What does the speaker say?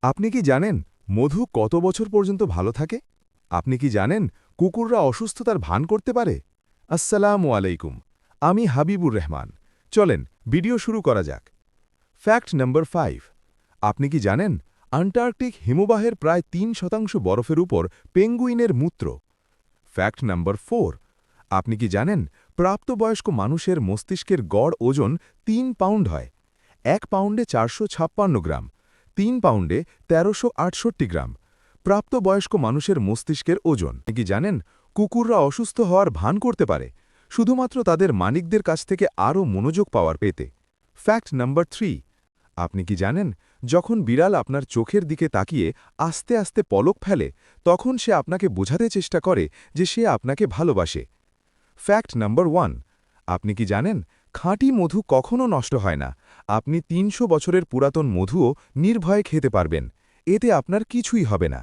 আপনি কি জানেন মধু কত বছর পর্যন্ত ভালো থাকে? আপনি কি জানেন কুকুররা অসুস্থতার ভান করতে পারে? আসসালামু আলাইকুম। আমি হাবিবুর রহমান। চলেন ভিডিও শুরু করা যাক। ফ্যাক্ট নম্বর 5। আপনি কি জানেন আন্টার্কটিক হিমবাহের প্রায় 3% বরফের উপর পেঙ্গুইনের মূত্র? ফ্যাক্ট নম্বর 4। আপনি কি জানেন প্রাপ্তবয়স্ক মানুষের মস্তিষ্কের গড় ওজন ৩ পাউন্ড হয়? ১ পাউন্ডে ৪৫৬ গ্রাম, ৩ পাউন্ডে ১৩৬৮ গ্রাম। প্রাপ্তবয়স্ক মানুষের মস্তিষ্কের ওজন। আপনি কি জানেন কুকুররা অসুস্থ হওয়ার ভান করতে পারে শুধুমাত্র তাদের মালিকদের কাছ থেকে আরও মনোযোগ পাওয়ার পেতে? ফ্যাক্ট নম্বর 3। আপনি কি জানেন যখন বিড়াল আপনার চোখের দিকে তাকিয়ে আস্তে আস্তে পলক ফেলে তখন সে আপনাকে বোঝাতে চেষ্টা করে যে সে আপনাকে ভালোবাসে? ফ্যাক্ট নম্বর 1। আপনি কি জানেন খাঁটি মধু কখনো নষ্ট হয় না? আপনি ৩০০ বছরের পুরাতন মধুও নির্ভয়ে খেতে পারবেন, এতে আপনার কিছুই হবে না।